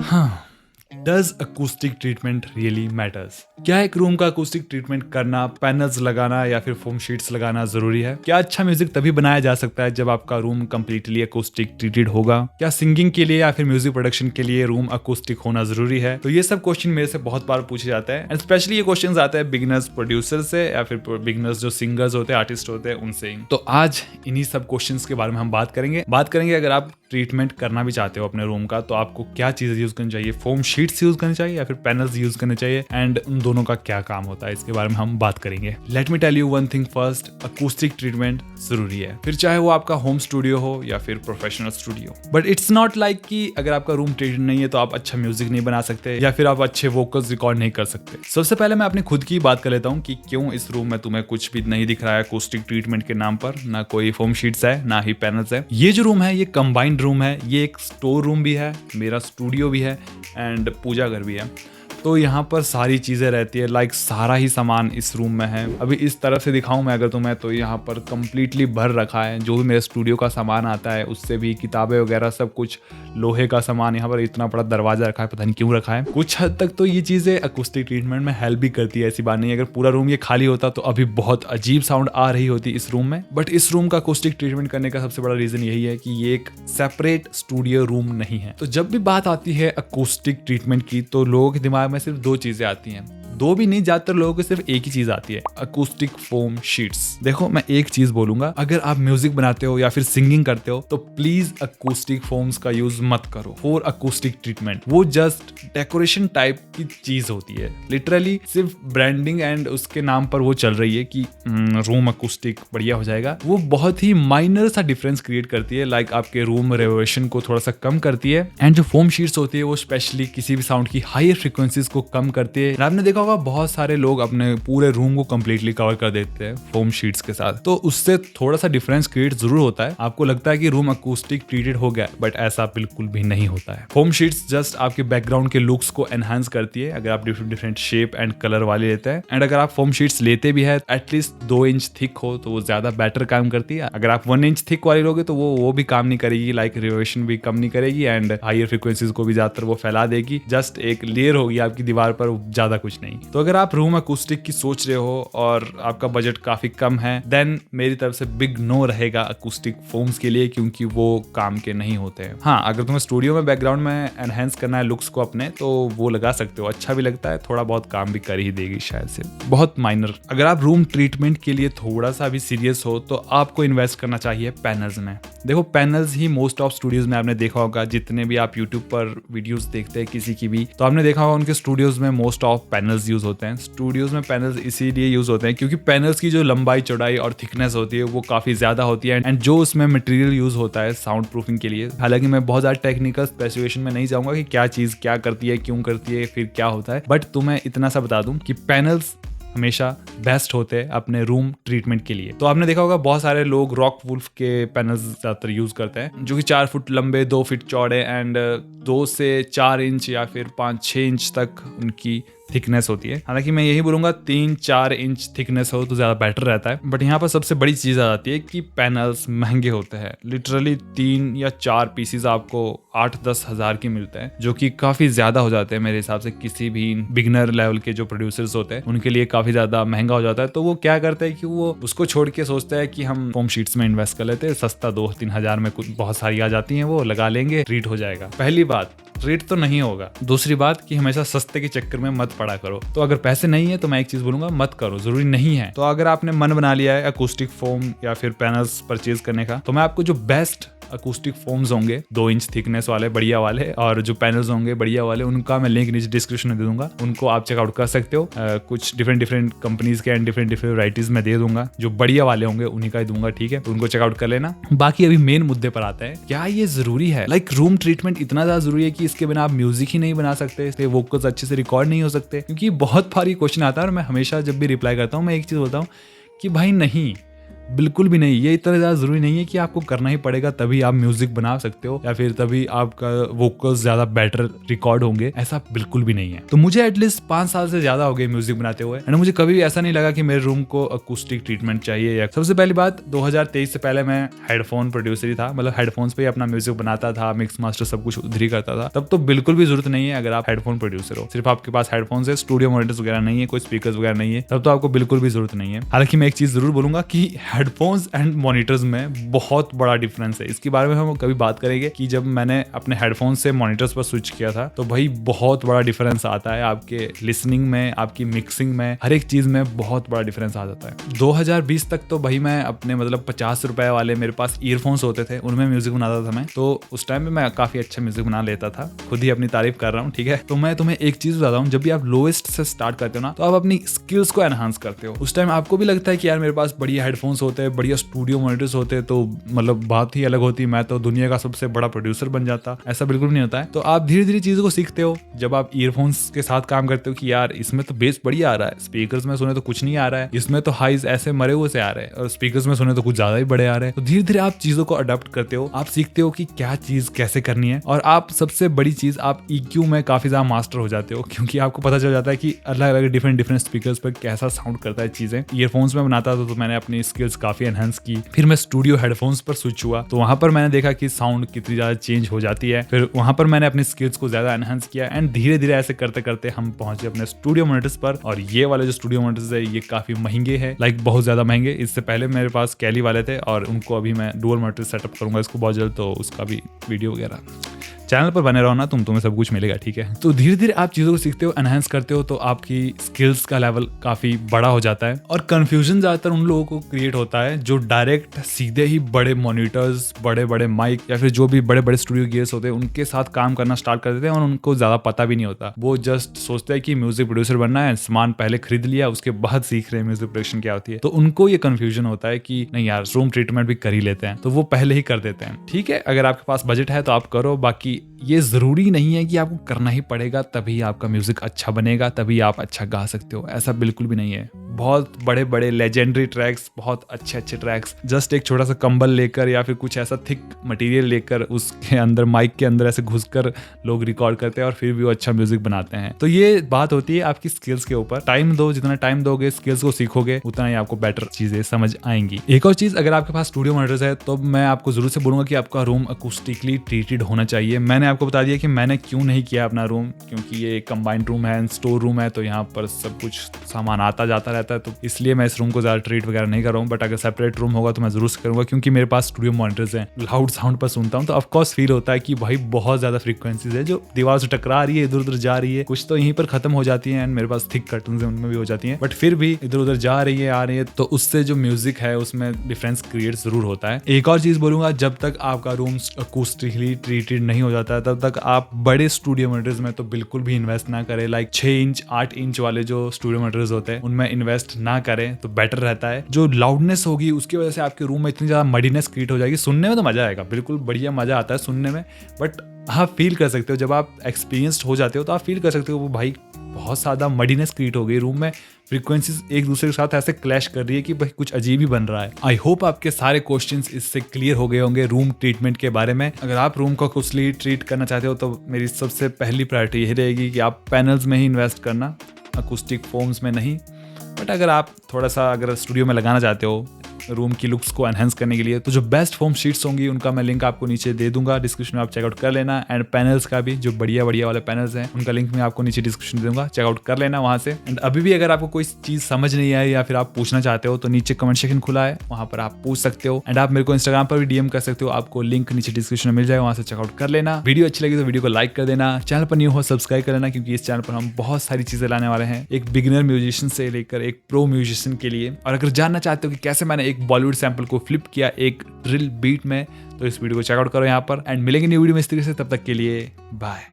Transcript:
हाँ, does acoustic treatment really matters? क्या एक रूम का अकूस्टिक ट्रीटमेंट करना, पैनल्स लगाना या फिर फोम शीट्स लगाना जरूरी है? क्या अच्छा म्यूजिक तभी बनाया जा सकता है जब आपका रूम कंप्लीटली अकूस्टिक ट्रीटेड होगा? क्या सिंगिंग के लिए या फिर म्यूजिक प्रोडक्शन के लिए रूम अकूस्टिक होना जरूरी है? तो ये सब क्वेश्चन मेरे से बहुत बार पूछे जाते हैं एंड स्पेशली ये क्वेश्चन आते हैं बिगिनर्स प्रोड्यूसर से या फिर बिगिनर्स जो सिंगर्स होते हैं, आर्टिस्ट होते हैं, उनसे। तो आज इन्हीं सब क्वेश्चन के बारे में हम बात करेंगे अगर आप ट्रीटमेंट करना भी चाहते हो अपने रूम का तो आपको क्या चीजें यूज करनी चाहिए, फोम शीट्स यूज करनी चाहिए या फिर पैनल्स यूज करने चाहिए एंड उन दोनों का क्या काम होता है, इसके बारे में हम बात करेंगे। Let me tell you one thing first, acoustic treatment जरूरी है, फिर चाहे वो आपका होम स्टूडियो हो या फिर professional studio. But it's not like कि अगर आपका रूम ट्रीटेड नहीं है तो आप अच्छा म्यूजिक नहीं बना सकते या फिर आप अच्छे वोकल्स रिकॉर्ड नहीं कर सकते। सबसे पहले मैं अपनी खुद की बात कर लेता हूँ कि क्यों इस रूम में तुम्हें कुछ भी नहीं दिख रहा है अकूस्टिक ट्रीटमेंट के नाम पर, ना कोई फोम शीट्स है ना ही पैनल्स है। ये जो रूम है ये कंबाइंड रूम है, ये एक स्टोर रूम भी है, मेरा स्टूडियो भी है एंड पूजा घर भी है। तो यहाँ पर सारी चीज़ें रहती है, लाइक सारा ही सामान इस रूम में है। अभी इस तरफ से दिखाऊं मैं अगर तुम्हें तो यहाँ पर कंप्लीटली भर रखा है, जो भी मेरे स्टूडियो का सामान आता है उससे भी, किताबें वगैरह सब कुछ, लोहे का सामान। यहाँ पर इतना बड़ा दरवाजा रखा है, पता नहीं क्यों रखा है। कुछ हद तक तो ये चीज़ें अकूस्टिक ट्रीटमेंट में हेल्प भी करती है, ऐसी बात नहीं। अगर पूरा रूम ये खाली होता तो अभी बहुत अजीब साउंड आ रही होती इस रूम में। बट इस रूम का अकूस्टिक ट्रीटमेंट करने का सबसे बड़ा रीजन यही है कि ये एक सेपरेट स्टूडियो रूम नहीं है। तो जब भी बात आती है अकूस्टिक ट्रीटमेंट की तो लोगों के दिमाग में सिर्फ दो चीजें आती हैं, दो भी नहीं, ज्यादातर लोगों को सिर्फ एक ही चीज आती है, अकूस्टिक फोम शीट्स। देखो मैं एक चीज बोलूंगा, अगर आप म्यूजिक बनाते हो या फिर सिंगिंग करते हो तो प्लीज अकूस्टिक फोम्स का यूज मत करो फॉर अकूस्टिक ट्रीटमेंट। वो जस्ट डेकोरेशन टाइप की चीज होती है, लिटरली सिर्फ ब्रांडिंग एंड उसके नाम पर वो चल रही है कि रूम अकूस्टिक बढ़िया हो जाएगा। वो बहुत ही माइनर सा डिफरेंस क्रिएट करती है, लाइक आपके रूम रेवोल्यूशन को थोड़ा सा कम करती है। एंड जो फोम शीट्स होती है वो स्पेशली किसी भी साउंड की हायर फ्रिक्वेंसीज को कम करती है। आपने देखा होगा बहुत सारे लोग अपने पूरे रूम को कंप्लीटली कवर कर देते हैं फोम शीट्स के साथ, तो उससे थोड़ा सा डिफरेंस क्रिएट जरूर होता है। आपको लगता है कि रूम अकूस्टिक ट्रीटेड हो गया, बट ऐसा बिल्कुल भी नहीं होता है। फोम शीट्स जस्ट आपके बैकग्राउंड के लुक्स को एनहांस करती है अगर आप different different shape and colour वाले लेते हैं। एंड अगर आप फोम शीट्स लेते भी है एटलीस्ट 2 इंच थिक हो तो वो ज्यादा बेटर काम करती है। अगर आप 1 इंच थिक वाली लोगे तो वो भी काम नहीं करेगी, लाइक रिवेशन भी कम नहीं करेगी एंड हायर फ्रिक्वेंसीज को भी ज्यादातर वो फैला देगी। जस्ट एक लेयर होगी आपकी दीवार पर, ज्यादा कुछ नहीं। तो अगर आप रूम अकूस्टिक की सोच रहे हो और आपका बजट काफी कम है, देन मेरी तरफ से बिग नो रहेगा अकूस्टिक फोम्स के लिए, क्योंकि वो काम के नहीं होते हैं। हाँ, अगर तुम्हें स्टूडियो में बैकग्राउंड में एनहेंस करना है लुक्स को अपने, तो वो लगा सकते हो, अच्छा भी लगता है, थोड़ा बहुत काम भी कर ही देगी शायद से, बहुत माइनर। अगर आप रूम ट्रीटमेंट के लिए थोड़ा सा भी सीरियस हो तो आपको इन्वेस्ट करना चाहिए पैनल्स में। देखो panels he most of studios में आपने देखा होगा, जितने भी आप यूट्यूब पर वीडियोस देखते हैं किसी की भी, तो आपने देखा होगा उनके स्टूडियोज में मोस्ट ऑफ पैनल्स यूज होते हैं। स्टूडियोज में पैनल्स इसीलिए यूज होते हैं क्योंकि पैनल्स की जो लंबाई, चौड़ाई और थिकनेस होती है वो काफी ज्यादा होती है एंड जो उसमें मटेरियल यूज होता है साउंड प्रूफिंग के लिए। हालांकि मैं बहुत ज्यादा टेक्निकल स्पेसिफिकेशन में नहीं जाऊंगा कि क्या चीज क्या करती है, क्यों करती है, फिर क्या होता है, बट तुम्हें इतना सा बता दूं कि पैनल्स हमेशा बेस्ट होते हैं अपने रूम ट्रीटमेंट के लिए। तो आपने देखा होगा बहुत सारे लोग रॉक वुल्फ के पैनल्स ज्यादातर यूज करते हैं, जो कि 4 फुट लंबे, 2 फीट चौड़े एंड 2 से 4 इंच या फिर 5-6 इंच तक उनकी थिकनेस होती है। हालांकि मैं यही बोलूंगा 3-4 इंच थिकनेस हो तो ज्यादा बेटर रहता है। बट यहाँ पर सबसे बड़ी चीज आ जाती है कि पैनल्स महंगे होते हैं। लिटरली 3 या 4 पीसीज आपको 8-10 हज़ार के मिलते हैं, जो कि काफी ज्यादा हो जाते हैं मेरे हिसाब से। किसी भी बिगनर लेवल के जो प्रोड्यूसर्स होते हैं उनके लिए काफी ज्यादा महंगा हो जाता है। तो वो क्या करते हैं कि वो उसको छोड़ के सोचते हैं कि हम फोम शीट्स में इन्वेस्ट कर लेते हैं, सस्ता 2-3 हज़ार में कुछ बहुत सारी आ जाती है, वो लगा लेंगे, ट्रीट हो जाएगा। पहली बात, ट्रीट तो नहीं होगा। दूसरी बात कि हमेशा सस्ते के चक्कर में मत पड़ा करो। तो अगर पैसे नहीं है तो मैं एक चीज बोलूंगा, मत करो, जरूरी नहीं है। तो अगर आपने मन बना लिया है अकूस्टिक फोम या फिर पैनल्स परचेज करने का, तो मैं आपको जो बेस्ट अकूस्टिक फोम्स होंगे 2 इंच थिकनेस वाले बढ़िया वाले, और जो पैनल्स होंगे बढ़िया वाले, उनका मैं लिंक नीचे डिस्क्रिप्शन में दे दूंगा, उनको आप चेकआउट कर सकते हो। कुछ डिफरेंट कंपनीज के एंड डिफरेंट वैराइटीज में दे दूंगा, जो बढ़िया वाले होंगे उन्हीं का ही दूंगा, ठीक है? तो उनको चेकआउट कर लेना। बाकी अभी मेन मुद्दे पर आता है, क्या ये जरूरी है? लाइक रूम ट्रीटमेंट इतना ज्यादा जरूरी है कि इसके बिना आप म्यूजिक ही नहीं बना सकते, इसलिए वोकल्स अच्छे से रिकॉर्ड नहीं हो सकते? क्योंकि बहुत भारी क्वेश्चन आता है और मैं हमेशा जब भी रिप्लाई करता हूँ मैं एक चीज बोलता हूँ कि भाई नहीं, बिल्कुल भी नहीं। ये इतना ज्यादा जरूरी नहीं है कि आपको करना ही पड़ेगा तभी आप म्यूजिक बना सकते हो या फिर तभी आपका वोकल्स ज्यादा बेटर रिकॉर्ड होंगे, ऐसा बिल्कुल भी नहीं है। तो मुझे एटलीस्ट 5 साल से ज्यादा हो गए म्यूजिक बनाते हुए एंड मुझे कभी ऐसा नहीं लगा कि मेरे रूम को अकूस्टिक ट्रीटमेंट चाहिए। या सबसे पहली बात, 2023 से पहले मैं हेडफोन प्रोड्यूसर ही था, मतलब हेडफोन्स पे ही अपना म्यूजिक बनाता था, मिक्स मास्टर सब कुछ उधर ही करता था। तब तो बिल्कुल भी जरूरत नहीं है अगर आप हेडफोन प्रोड्यूसर हो, सिर्फ आपके पास हेडफोन्स है, स्टूडियो मॉनिटर्स वगैरह नहीं है, कोई स्पीकर्स वगैरह नहीं है, तब तो आपको बिल्कुल भी जरूरत नहीं है। हालांकि मैं एक चीज जरूर बोलूंगा कि हेडफोन्स एंड मॉनिटर्स में बहुत बड़ा डिफरेंस है। इसके बारे में हम कभी बात करेंगे कि जब मैंने अपने हेडफोन से मॉनिटर्स पर स्विच किया था तो भाई बहुत बड़ा डिफरेंस आता है आपके लिसनिंग में, आपकी मिक्सिंग में, हर एक चीज में बहुत बड़ा डिफरेंस आ जाता है। 2020 तक तो भाई मैं अपने मतलब 50 रुपए वाले मेरे पास ईयरफोन्स होते थे, उनमें म्यूजिक बनाता था मैं। तो उस टाइम में मैं काफी अच्छा म्यूजिक बना लेता था, खुद ही अपनी तारीफ कर रहा हूँ, ठीक है। तो मैं तुम्हें एक चीज बताता हूँ, जब भी आप लोएस्ट से स्टार्ट करते हो ना तो आप अपनी स्किल्स को एनहांस करते हो। उस टाइम आपको भी लगता है कि यार मेरे पास बढ़िया हेडफोन्स होते हैं, बढ़िया स्टूडियो मॉनिटर्स होते तो मतलब बात ही अलग होती, मैं तो दुनिया का सबसे बड़ा प्रोड्यूसर बन जाता। ऐसा बिल्कुल नहीं होता है। तो आप धीरे धीरे चीजों को सीखते हो जब आप ईयरफोन्स के साथ काम करते हो कि यार इसमें तो बेस बढ़िया आ रहा है, स्पीकर्स में सुने तो कुछ नहीं आ रहा है, इसमें तो हाइज ऐसे मरे हुए से आ रहे हैं और स्पीकर्स में सुने तो कुछ ज्यादा ही बड़े आ रहे हैं। तो धीरे धीरे आप चीजों को अडॉप्ट करते हो, आप सीखते हो कि क्या चीज कैसे करनी है और आप सबसे बड़ी चीज आप EQ में काफी ज्यादा मास्टर हो जाते हो, क्योंकि आपको पता चल जाता है कि अलग अलग डिफरेंट स्पीकर्स पर कैसा साउंड करता है चीजें। ईयरफोन्स में बनाता था तो मैंने अपनी स्किल्स काफी एनहांस की, फिर मैं स्टूडियो हेडफोन्स पर स्विच हुआ तो वहां पर मैंने देखा कि साउंड कितनी ज्यादा चेंज हो जाती है, फिर वहां पर मैंने अपनी स्किल्स को ज्यादा एनहांस किया एंड धीरे धीरे ऐसे करते करते हम पहुंचे अपने स्टूडियो मॉनिटर्स पर। और ये वाले जो स्टूडियो मॉनिटर्स है ये काफी महंगे हैं, लाइक बहुत ज्यादा महंगे। इससे पहले मेरे पास कैली वाले थे और उनको अभी मैं डुअल मॉनिटर सेटअप करूंगा इसको बहुत जल्द, तो उसका भी वीडियो वगैरह चैनल पर बने रहो ना, तुम्हें सब कुछ मिलेगा, ठीक है। तो धीरे धीरे आप चीजों को सीखते हो, एनहांस करते हो, तो आपकी स्किल्स का लेवल काफी बड़ा हो जाता है। और कंफ्यूजन ज्यादातर उन लोगों को क्रिएट होता है जो डायरेक्ट सीधे ही बड़े मॉनिटर्स, बड़े बड़े माइक या फिर जो भी बड़े बड़े स्टूडियो गियर्स होते हैं उनके साथ काम करना स्टार्ट कर देते हैं और उनको ज्यादा पता भी नहीं होता। वो जस्ट सोचते हैं कि म्यूजिक प्रोड्यूसर बनना है, सामान पहले खरीद लिया, उसके बाद सीख रहे हैं म्यूजिक प्रोडक्शन क्या होती है। तो उनको ये कंफ्यूजन होता है कि नहीं यार रूम ट्रीटमेंट भी कर ही लेते हैं, तो वो पहले ही कर देते हैं। ठीक है, अगर आपके पास बजट है तो आप करो, बाकी ये जरूरी नहीं है कि आपको करना ही पड़ेगा तभी आपका म्यूजिक अच्छा बनेगा, तभी आप अच्छा गा सकते हो, ऐसा बिल्कुल भी नहीं है। बहुत बड़े बड़े लेजेंडरी ट्रैक्स, बहुत अच्छे अच्छे ट्रैक्स जस्ट एक छोटा सा कंबल लेकर या फिर कुछ ऐसा थिक मटेरियल लेकर उसके अंदर माइक के अंदर ऐसे घुसकर लोग रिकॉर्ड करते हैं और फिर भी वो अच्छा म्यूजिक बनाते हैं। तो ये बात होती है आपकी स्किल्स के ऊपर। टाइम दो, जितना टाइम दोगे स्किल्स को सीखोगे उतना ही आपको बेटर चीजें समझ आएंगी। एक और चीज, अगर आपके पास स्टूडियो मॉनिटर्स है तो मैं आपको जरूर से बोलूंगा कि आपका रूम अकूस्टिकली ट्रीटेड होना चाहिए। मैंने आपको बता दिया कि मैंने क्यों नहीं किया अपना रूम, क्योंकि ये एक कंबाइंड रूम है, स्टोर रूम है, तो यहाँ पर सब कुछ सामान आता जाता रहता है, तो इसलिए मैं इस रूम को ज्यादा ट्रीट वगैरह नहीं कर रहा हूँ। बट अगर सेपरेट रूम होगा तो मैं जरूर से करूंगा, क्योंकि मेरे पास स्टूडियो मॉनिटर्स हैं, लाउड साउंड पर सुनता हूँ तो ऑफकोर्स फील होता है कि भाई बहुत ज्यादा फ्रीक्वेंसीज है जो दीवार से टकरा रही है, इधर उधर जा रही है, कुछ तो यहीं पर खत्म हो जाती है एंड मेरे पास थिक कर्टन्स हैं उनमें भी हो जाती है, बट फिर भी इधर उधर जा रही है, आ रही है, तो उससे जो म्यूजिक है उसमें डिफरेंस क्रिएट जरूर होता है। एक और चीज बोलूंगा, जब तक आपका रूम अकूस्टिकली ट्रीटेड नहीं हो जाता है तब तक आप बड़े स्टूडियो मॉनिटर्स में तो बिल्कुल भी इन्वेस्ट ना करें। लाइक 6 इंच 8 इंच वाले जो स्टूडियो मॉनिटर्स होते हैं उनमें इन्वेस्ट ना करें तो बेटर रहता है। जो लाउडनेस होगी उसकी वजह से आपके रूम में इतनी ज्यादा मडीनेस क्रिएट हो जाएगी, सुनने में तो मजा आएगा, बिल्कुल बढ़िया मजा आता है सुनने में, बट आप फील कर सकते हो जब आप एक्सपीरियंस्ड हो जाते हो तो आप फील कर सकते हो वो भाई बहुत ज्यादा मडीनेस क्रिएट हो गई रूम में, फ्रीक्वेंसीज एक दूसरे के साथ ऐसे क्लैश कर रही है कि भाई कुछ अजीब ही बन रहा है। आई होप आपके सारे क्वेश्चंस इससे क्लियर हो गए होंगे रूम ट्रीटमेंट के बारे में। अगर आप रूम को कुशली ट्रीट करना चाहते हो तो मेरी सबसे पहली प्रायोरिटी यही रहेगी कि आप पैनल्स में ही इन्वेस्ट करना, अकूस्टिक फोम्स में नहीं। बट अगर आप थोड़ा सा अगर स्टूडियो में लगाना चाहते हो रूम की लुक्स को एनहेंस करने के लिए, तो जो बेस्ट फोम शीट्स होंगी उनका मैं लिंक आपको नीचे दे दूंगा डिस्क्रिप्शन में, आप चेकआउट कर लेना। एंड पैनल्स का भी, जो बढ़िया बढ़िया वाले पैनल्स हैं उनका लिंक मैं आपको नीचे डिस्क्रिप्शन दे दूंगा, चेकआउट कर लेना वहां से। एंड अभी भी अगर आपको कोई चीज समझ नहीं आई या फिर आप पूछना चाहते हो तो नीचे कमेंट सेक्शन खुला है, वहां पर आप पूछ सकते हो। एंड आप मेरे को इंस्टाग्राम पर भी डीएम कर सकते हो, आपको लिंक नीचे डिस्क्रिप्शन में मिल जाएगा, वहां से चेकआउट कर लेना। वीडियो अच्छी लगी तो वीडियो को लाइक कर देना, चैनल पर न्यू हो सब्सक्राइब कर लेना, क्योंकि इस चैनल पर हम बहुत सारी चीजें लाने वाले हैं, एक बिगिनर म्यूजिशियन से लेकर एक प्रो म्यूजिशियन के लिए। और अगर जानना चाहते हो कि कैसे मैंने एक बॉलीवुड सैंपल को फ्लिप किया एक ड्रिल बीट में, तो इस वीडियो को चेकआउट करो यहाँ पर। एंड मिलेंगे न्यू वीडियो में इस तरीके से, तब तक के लिए बाय।